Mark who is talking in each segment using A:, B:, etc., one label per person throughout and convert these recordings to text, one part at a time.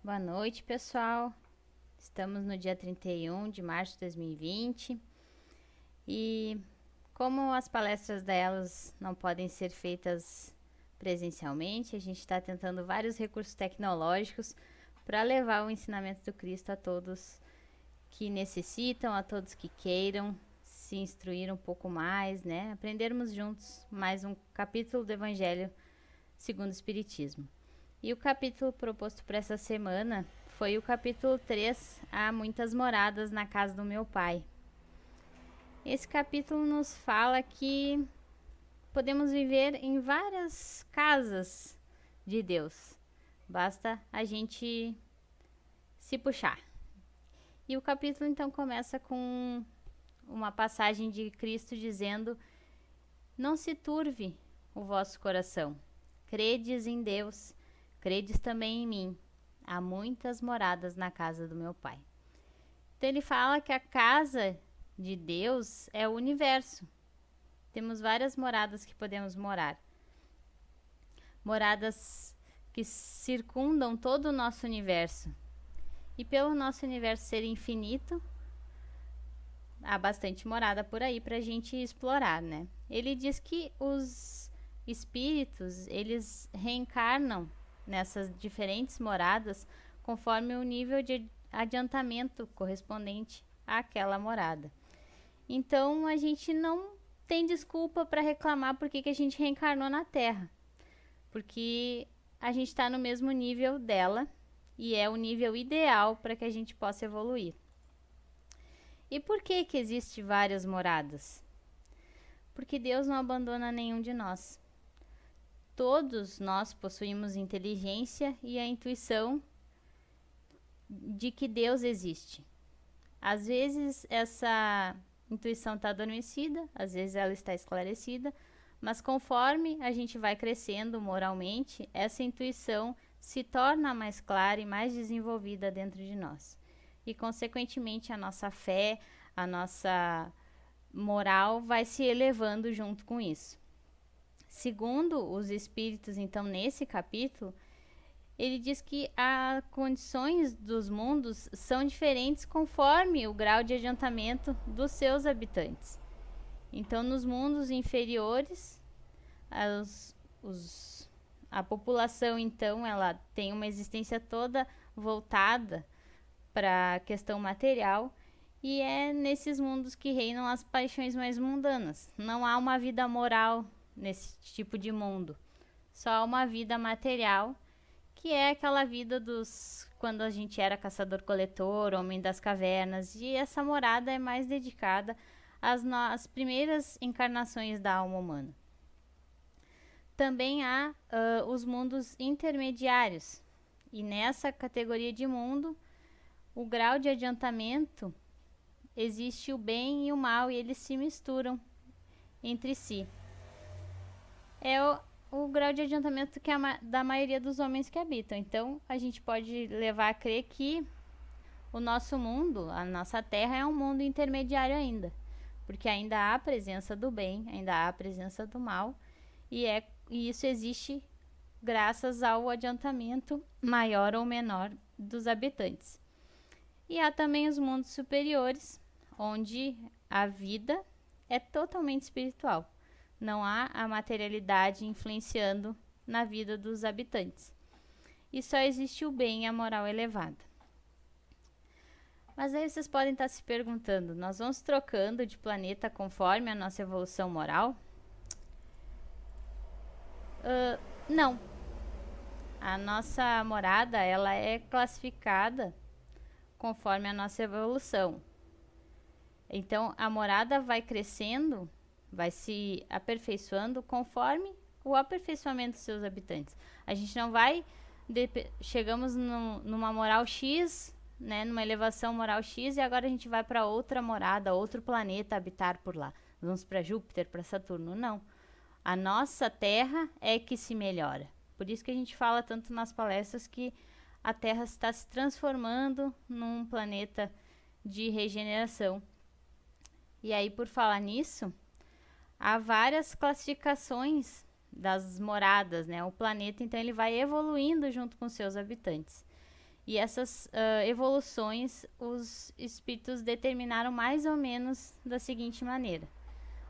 A: Boa noite, pessoal. Estamos no dia 31 de março de 2020 e como as palestras delas não podem ser feitas presencialmente, a gente está tentando vários recursos tecnológicos para levar o ensinamento do Cristo a todos que necessitam, a todos que queiram se instruir um pouco mais, né? Aprendermos juntos mais um capítulo do Evangelho segundo o Espiritismo. E o capítulo proposto para essa semana foi o capítulo 3, Há muitas moradas na casa do meu pai. Esse capítulo nos fala que podemos viver em várias casas de Deus. Basta a gente se puxar. E o capítulo então começa com uma passagem de Cristo dizendo: Não se turve o vosso coração. Credes em Deus, credes também em mim. Há muitas moradas na casa do meu pai. Então ele fala que a casa de Deus é o universo. Temos várias moradas que podemos morar. Moradas que circundam todo o nosso universo. E pelo nosso universo ser infinito, há bastante morada por aí para a gente explorar, né? Ele diz que os espíritos, eles reencarnam nessas diferentes moradas conforme o nível de adiantamento correspondente àquela morada. Então a gente não tem desculpa para reclamar porque que a gente reencarnou na Terra, porque a gente está no mesmo nível dela e é o nível ideal para que a gente possa evoluir. E por que que existe várias moradas? Porque Deus não abandona nenhum de nós. Todos nós possuímos inteligência e a intuição de que Deus existe. Às vezes essa intuição está adormecida, às vezes ela está esclarecida, mas conforme a gente vai crescendo moralmente, essa intuição se torna mais clara e mais desenvolvida dentro de nós. E consequentemente a nossa fé, a nossa moral vai se elevando junto com isso. Segundo os espíritos, então, nesse capítulo, ele diz que as condições dos mundos são diferentes conforme o grau de adiantamento dos seus habitantes. Então, nos mundos inferiores, a população, então, ela tem uma existência toda voltada para a questão material, e é nesses mundos que reinam as paixões mais mundanas. Não há uma vida moral nesse tipo de mundo. Só há uma vida material, que é aquela vida dos quando a gente era caçador-coletor, homem das cavernas, e essa morada é mais dedicada às primeiras encarnações da alma humana. Também há os mundos intermediários, e nessa categoria de mundo, o grau de adiantamento, existe o bem e o mal e eles se misturam entre si. É o grau de adiantamento que da maioria dos homens que habitam. Então, a gente pode levar a crer que o nosso mundo, a nossa Terra, é um mundo intermediário ainda. Porque ainda há a presença do bem, ainda há a presença do mal. E isso existe graças ao adiantamento maior ou menor dos habitantes. E há também os mundos superiores, onde a vida é totalmente espiritual. Não há a materialidade influenciando na vida dos habitantes. E só existe o bem e a moral elevada. Mas aí vocês podem estar se perguntando, nós vamos trocando de planeta conforme a nossa evolução moral? Não. A nossa morada, ela é classificada conforme a nossa evolução. Então, a morada vai crescendo, vai se aperfeiçoando conforme o aperfeiçoamento dos seus habitantes. A gente não vai... chegamos numa moral X, né, numa elevação moral X, e agora a gente vai para outra morada, outro planeta habitar por lá. Vamos para Júpiter, para Saturno. Não. A nossa Terra é que se melhora. Por isso que a gente fala tanto nas palestras que a Terra está se transformando num planeta de regeneração. E aí, por falar nisso, há várias classificações das moradas, né? O planeta, então, ele vai evoluindo junto com seus habitantes. E essas evoluções os espíritos determinaram mais ou menos da seguinte maneira.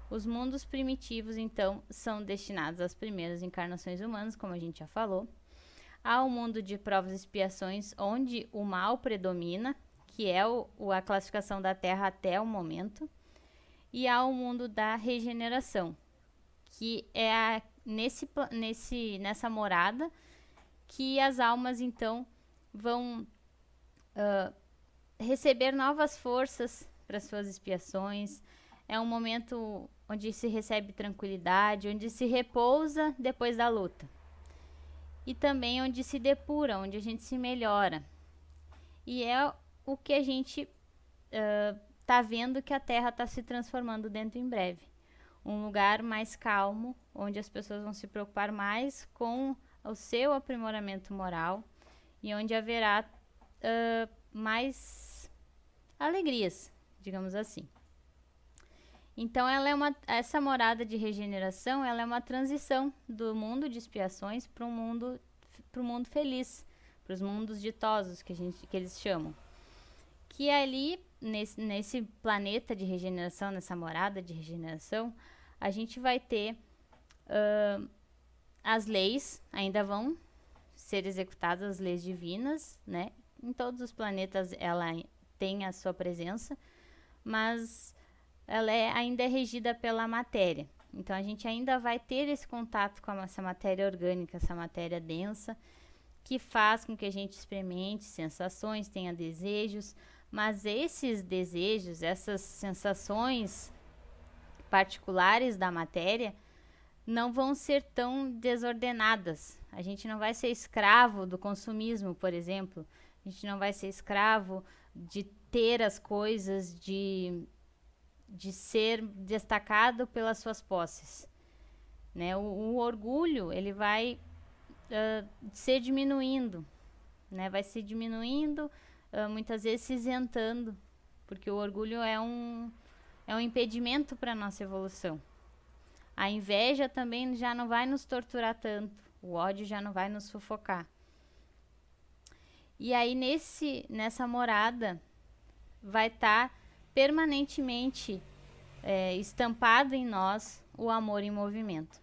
A: Os mundos primitivos, então, são destinados às primeiras encarnações humanas, como a gente já falou. Há o mundo de provas e expiações, onde o mal predomina, que é a classificação da Terra até o momento. E há o mundo da regeneração, que é nessa morada que as almas, então, vão receber novas forças para suas expiações. É um momento onde se recebe tranquilidade, onde se repousa depois da luta. E também onde se depura, onde a gente se melhora. E é o que a gente tá vendo que a Terra está se transformando dentro em breve. Um lugar mais calmo, onde as pessoas vão se preocupar mais com o seu aprimoramento moral e onde haverá mais alegrias, digamos assim. Então, essa morada de regeneração, ela é uma transição do mundo de expiações para o mundo feliz, para os mundos ditosos que eles chamam. Que ali, nesse planeta de regeneração, nessa morada de regeneração, a gente vai ter as leis, ainda vão ser executadas, as leis divinas, né? Em todos os planetas ela tem a sua presença, mas ela ainda é regida pela matéria. Então a gente ainda vai ter esse contato com essa matéria orgânica, essa matéria densa, que faz com que a gente experimente sensações, tenha desejos, mas esses desejos, essas sensações particulares da matéria, não vão ser tão desordenadas. A gente não vai ser escravo do consumismo, por exemplo. A gente não vai ser escravo de ter as coisas, de ser destacado pelas suas posses, né? O orgulho, ele vai ser diminuindo, né? Vai se diminuindo, muitas vezes se isentando, porque o orgulho é um impedimento para a nossa evolução. A inveja também já não vai nos torturar tanto, o ódio já não vai nos sufocar. E aí nessa morada vai estar permanentemente estampado em nós o amor em movimento.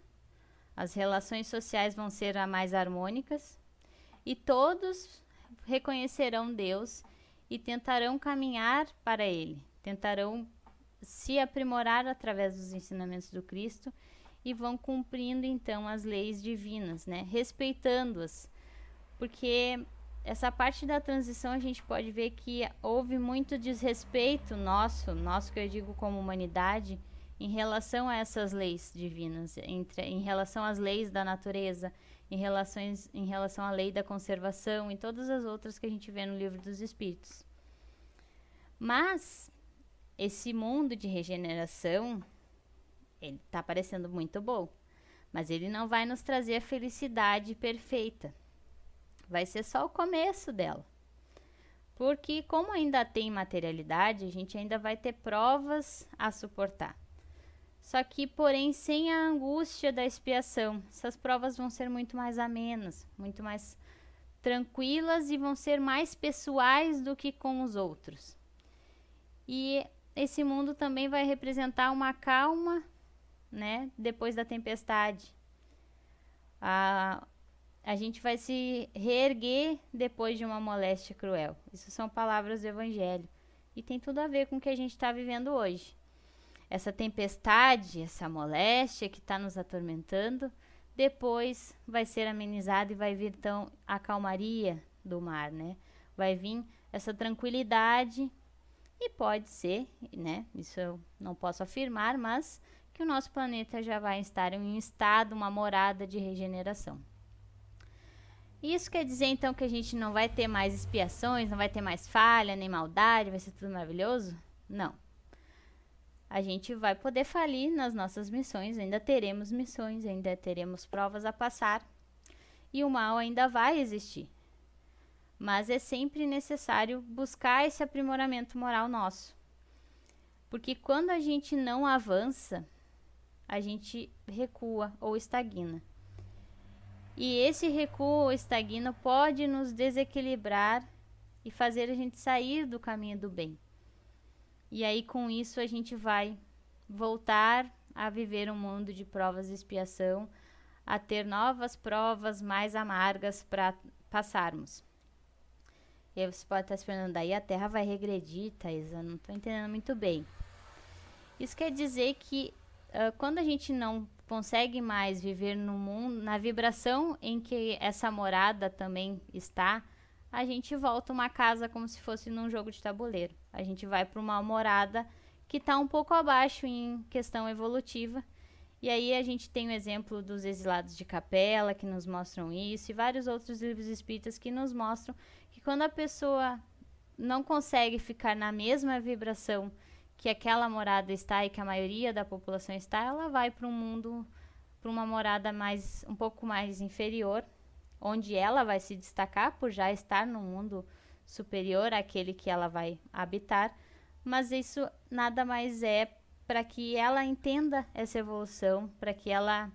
A: As relações sociais vão ser as mais harmônicas e todos reconhecerão Deus e tentarão caminhar para Ele, tentarão se aprimorar através dos ensinamentos do Cristo e vão cumprindo então as leis divinas, né? Respeitando-as, porque essa parte da transição a gente pode ver que houve muito desrespeito nosso que eu digo como humanidade, em relação a essas leis divinas, em relação às leis da natureza, em relação à lei da conservação e todas as outras que a gente vê no Livro dos Espíritos. Mas esse mundo de regeneração, ele está parecendo muito bom, mas ele não vai nos trazer a felicidade perfeita. Vai ser só o começo dela. Porque como ainda tem materialidade, a gente ainda vai ter provas a suportar. Só que, porém, sem a angústia da expiação. Essas provas vão ser muito mais amenas, muito mais tranquilas e vão ser mais pessoais do que com os outros. E esse mundo também vai representar uma calma, né, depois da tempestade. A gente vai se reerguer depois de uma moléstia cruel. Isso são palavras do Evangelho. E tem tudo a ver com o que a gente está vivendo hoje. Essa tempestade, essa moléstia que está nos atormentando, depois vai ser amenizada e vai vir então a calmaria do mar, né? Vai vir essa tranquilidade e pode ser, né? Isso eu não posso afirmar, mas que o nosso planeta já vai estar em um estado, uma morada de regeneração. Isso quer dizer então que a gente não vai ter mais expiações, não vai ter mais falha, nem maldade, vai ser tudo maravilhoso? Não. A gente vai poder falir nas nossas missões, ainda teremos missões, ainda teremos provas a passar e o mal ainda vai existir. Mas é sempre necessário buscar esse aprimoramento moral nosso. Porque quando a gente não avança, a gente recua ou estagna. E esse recuo ou estagna pode nos desequilibrar e fazer a gente sair do caminho do bem. E aí com isso a gente vai voltar a viver um mundo de provas e expiação, a ter novas provas mais amargas para passarmos. E aí você pode estar se perguntando, daí a Terra vai regredir, Thaisa? Não estou entendendo muito bem. Isso quer dizer que quando a gente não consegue mais viver no mundo, na vibração em que essa morada também está, a gente volta uma casa como se fosse num jogo de tabuleiro. A gente vai para uma morada que está um pouco abaixo em questão evolutiva. E aí a gente tem o exemplo dos Exilados de Capela, que nos mostram isso, e vários outros livros espíritas que nos mostram que quando a pessoa não consegue ficar na mesma vibração que aquela morada está e que a maioria da população está, ela vai para um mundo, para uma morada um pouco mais inferior, onde ela vai se destacar por já estar num mundo superior àquele que ela vai habitar, mas isso nada mais é para que ela entenda essa evolução, para que ela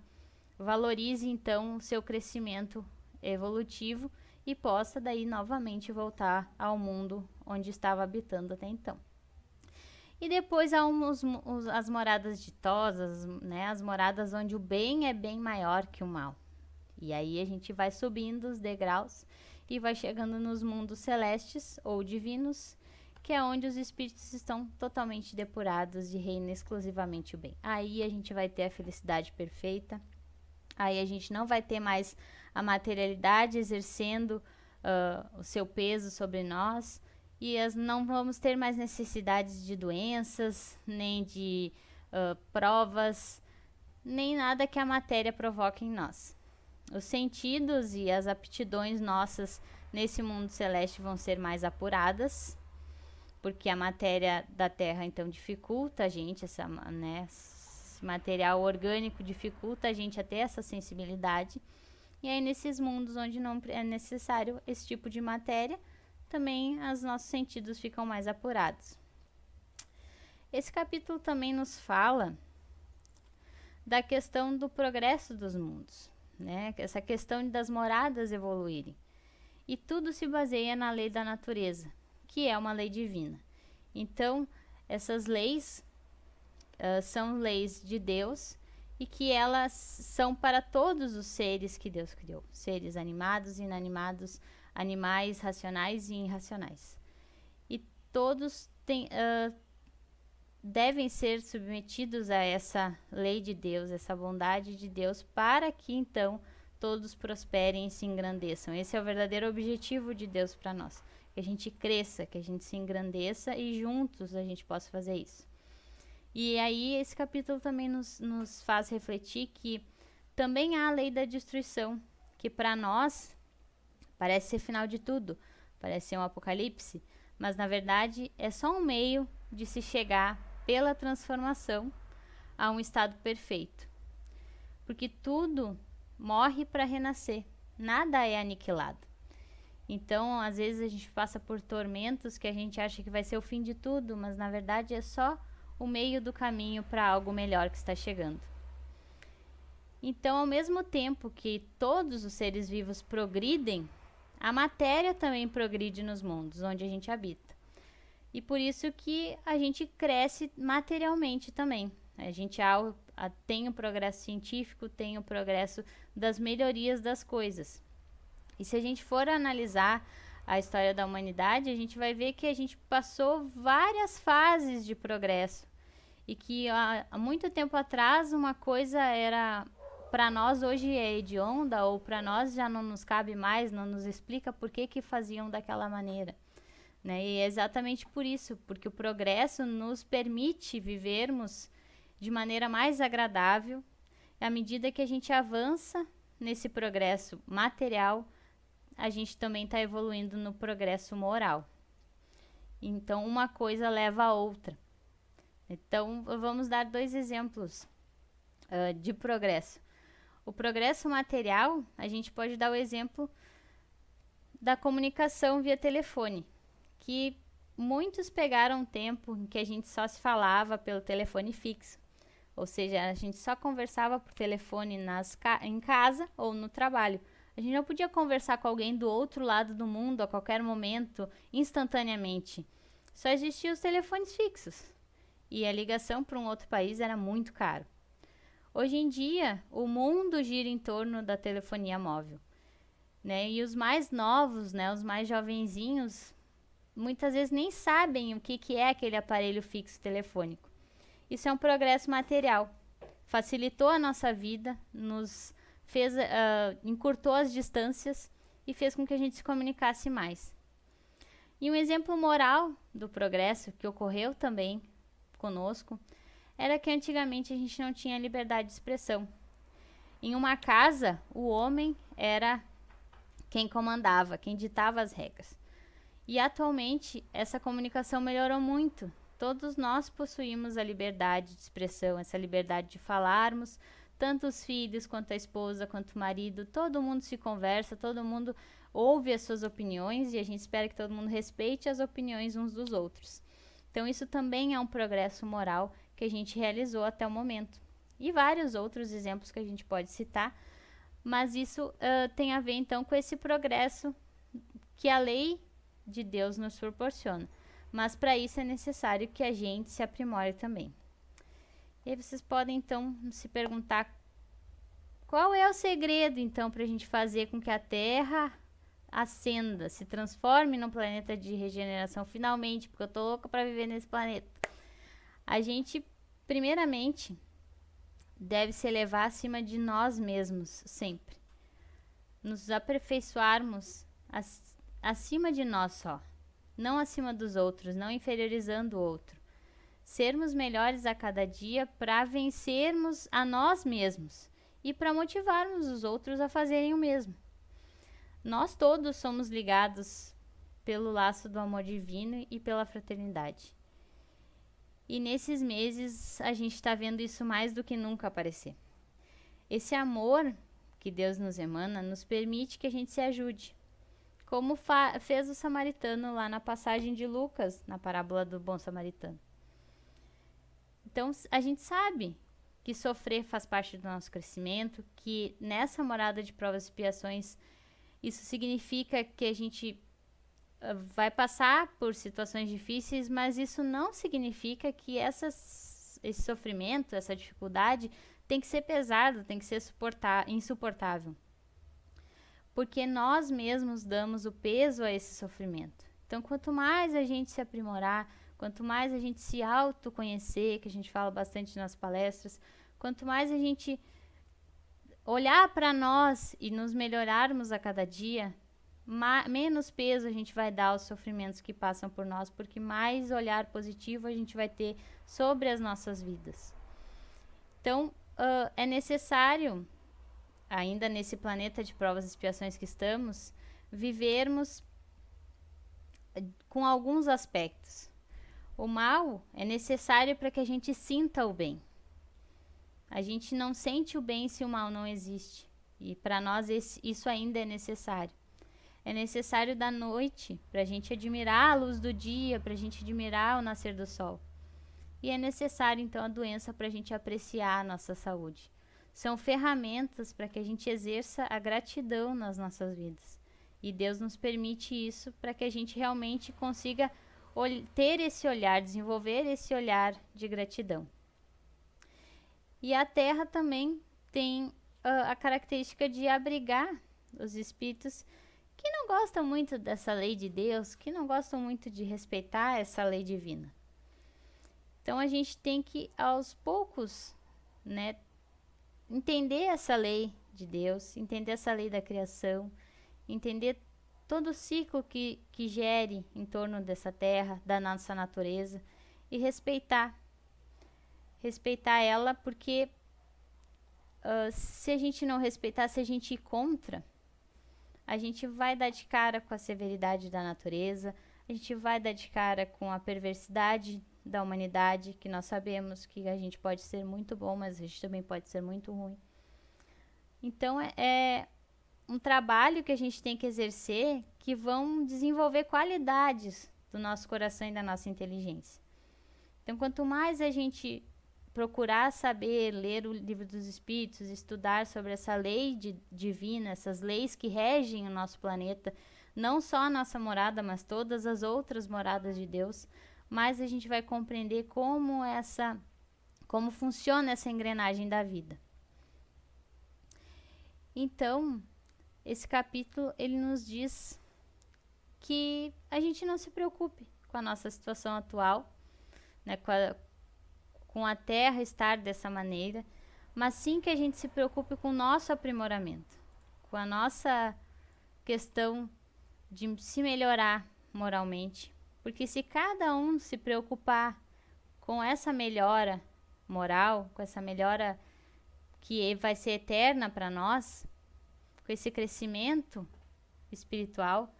A: valorize então o seu crescimento evolutivo e possa daí novamente voltar ao mundo onde estava habitando até então. E depois há as moradas ditosas, né? As moradas onde o bem é bem maior que o mal. E aí a gente vai subindo os degraus e vai chegando nos mundos celestes ou divinos, que é onde os espíritos estão totalmente depurados e reina exclusivamente o bem. Aí a gente vai ter a felicidade perfeita, aí a gente não vai ter mais a materialidade exercendo o seu peso sobre nós, e não vamos ter mais necessidades de doenças, nem de provas, nem nada que a matéria provoque em nós. Os sentidos e as aptidões nossas nesse mundo celeste vão ser mais apuradas, porque a matéria da Terra então dificulta a gente, esse material orgânico dificulta a gente a ter essa sensibilidade. E aí nesses mundos onde não é necessário esse tipo de matéria, também os nossos sentidos ficam mais apurados. Esse capítulo também nos fala da questão do progresso dos mundos, né? Essa questão das moradas evoluírem. E tudo se baseia na lei da natureza, que é uma lei divina. Então, essas leis são leis de Deus e que elas são para todos os seres que Deus criou. Seres animados, inanimados, animais racionais e irracionais. E todos devem ser submetidos a essa lei de Deus, essa bondade de Deus, para que então todos prosperem e se engrandeçam. Esse é o verdadeiro objetivo de Deus para nós. Que a gente cresça, que a gente se engrandeça e juntos a gente possa fazer isso. E aí esse capítulo também nos faz refletir que também há a lei da destruição, que para nós parece ser final de tudo, parece ser um apocalipse, mas na verdade é só um meio de se chegar pela transformação a um estado perfeito. Porque tudo morre para renascer, nada é aniquilado. Então, às vezes a gente passa por tormentos que a gente acha que vai ser o fim de tudo, mas na verdade é só o meio do caminho para algo melhor que está chegando. Então, ao mesmo tempo que todos os seres vivos progridem, a matéria também progride nos mundos onde a gente habita. E por isso que a gente cresce materialmente também. A gente tem o progresso científico, tem o progresso das melhorias das coisas. E se a gente for analisar a história da humanidade, a gente vai ver que a gente passou várias fases de progresso. E que há muito tempo atrás uma coisa era, para nós hoje é hedionda, ou para nós já não nos cabe mais, não nos explica por que faziam daquela maneira. Né? E é exatamente por isso, porque o progresso nos permite vivermos de maneira mais agradável. À medida que a gente avança nesse progresso material, a gente também está evoluindo no progresso moral. Então, uma coisa leva a outra. Então, vamos dar 2 exemplos de progresso. O progresso material, a gente pode dar o exemplo da comunicação via telefone, que muitos pegaram um tempo em que a gente só se falava pelo telefone fixo. Ou seja, a gente só conversava por telefone em casa ou no trabalho. A gente não podia conversar com alguém do outro lado do mundo a qualquer momento, instantaneamente. Só existiam os telefones fixos. E a ligação para um outro país era muito caro. Hoje em dia, o mundo gira em torno da telefonia móvel, né? E os mais novos, né, os mais jovenzinhos, muitas vezes nem sabem o que é aquele aparelho fixo telefônico. Isso é um progresso material. Facilitou a nossa vida, nos fez, encurtou as distâncias e fez com que a gente se comunicasse mais. E um exemplo moral do progresso que ocorreu também conosco era que antigamente a gente não tinha liberdade de expressão. Em uma casa, o homem era quem comandava, quem ditava as regras. E atualmente essa comunicação melhorou muito. Todos nós possuímos a liberdade de expressão, essa liberdade de falarmos, tanto os filhos, quanto a esposa, quanto o marido, todo mundo se conversa, todo mundo ouve as suas opiniões e a gente espera que todo mundo respeite as opiniões uns dos outros. Então isso também é um progresso moral que a gente realizou até o momento. E vários outros exemplos que a gente pode citar, mas isso tem a ver então com esse progresso que a lei de Deus nos proporciona. Mas para isso é necessário que a gente se aprimore também. E aí vocês podem então se perguntar qual é o segredo então para a gente fazer com que a Terra ascenda, se transforme num planeta de regeneração finalmente, porque eu tô louca para viver nesse planeta. A gente, primeiramente, deve se elevar acima de nós mesmos sempre. Nos aperfeiçoarmos acima de nós só, não acima dos outros, não inferiorizando o outro. Sermos melhores a cada dia para vencermos a nós mesmos e para motivarmos os outros a fazerem o mesmo. Nós todos somos ligados pelo laço do amor divino e pela fraternidade. E nesses meses a gente está vendo isso mais do que nunca aparecer. Esse amor que Deus nos emana nos permite que a gente se ajude, como fez o samaritano lá na passagem de Lucas, na parábola do bom samaritano. Então a gente sabe que sofrer faz parte do nosso crescimento, que nessa morada de provas e expiações isso significa que a gente vai passar por situações difíceis, mas isso não significa que esse sofrimento, essa dificuldade tem que ser pesado, tem que ser insuportável. Porque nós mesmos damos o peso a esse sofrimento. Então, quanto mais a gente se aprimorar, quanto mais a gente se autoconhecer, que a gente fala bastante nas palestras, quanto mais a gente olhar para nós e nos melhorarmos a cada dia, menos peso a gente vai dar aos sofrimentos que passam por nós, porque mais olhar positivo a gente vai ter sobre as nossas vidas. Então, é necessário, ainda nesse planeta de provas e expiações que estamos, vivermos com alguns aspectos. O mal é necessário para que a gente sinta o bem. A gente não sente o bem se o mal não existe. E para nós isso ainda é necessário. É necessário da noite para a gente admirar a luz do dia, para a gente admirar o nascer do sol. E é necessário então a doença para a gente apreciar a nossa saúde. São ferramentas para que a gente exerça a gratidão nas nossas vidas. E Deus nos permite isso para que a gente realmente consiga ter esse olhar, desenvolver esse olhar de gratidão. E a Terra também tem a característica de abrigar os espíritos que não gostam muito dessa lei de Deus, que não gostam muito de respeitar essa lei divina. Então a gente tem que, aos poucos, né, entender essa lei de Deus, entender essa lei da criação, entender todo o ciclo que gere em torno dessa terra, da nossa natureza, e respeitar ela, porque se a gente não respeitar, se a gente ir contra, a gente vai dar de cara com a severidade da natureza, a gente vai dar de cara com a perversidade da humanidade, que nós sabemos que a gente pode ser muito bom, mas a gente também pode ser muito ruim. Então é um trabalho que a gente tem que exercer, que vão desenvolver qualidades do nosso coração e da nossa inteligência. Então, quanto mais a gente procurar saber, ler o livro dos Espíritos, estudar sobre essa lei divina, essas leis que regem o nosso planeta, não só a nossa morada, mas todas as outras moradas de Deus, mais a gente vai compreender como funciona essa engrenagem da vida. Então, esse capítulo, ele nos diz que a gente não se preocupe com a nossa situação atual, né, com a Terra estar dessa maneira, mas sim que a gente se preocupe com o nosso aprimoramento, com a nossa questão de se melhorar moralmente, porque se cada um se preocupar com essa melhora moral, com essa melhora que vai ser eterna para nós, com esse crescimento espiritual,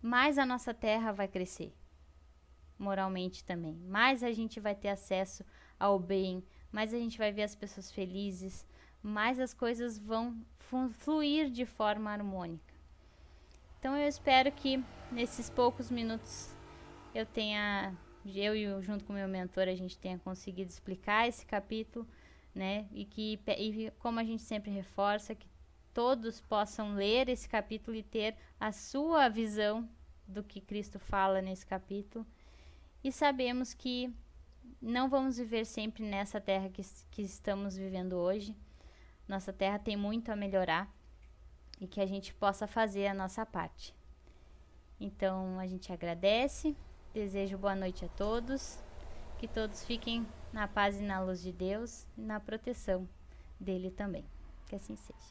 A: mais a nossa terra vai crescer, moralmente também. Mais a gente vai ter acesso ao bem, mais a gente vai ver as pessoas felizes, mais as coisas vão fluir de forma harmônica. Então eu espero que nesses poucos minutos junto com o meu mentor, a gente tenha conseguido explicar esse capítulo, né? E como a gente sempre reforça, que todos possam ler esse capítulo e ter a sua visão do que Cristo fala nesse capítulo. E sabemos que não vamos viver sempre nessa terra que estamos vivendo hoje. Nossa terra tem muito a melhorar e que a gente possa fazer a nossa parte. Então a gente agradece, desejo boa noite a todos, que todos fiquem na paz e na luz de Deus e na proteção dele também. Que assim seja.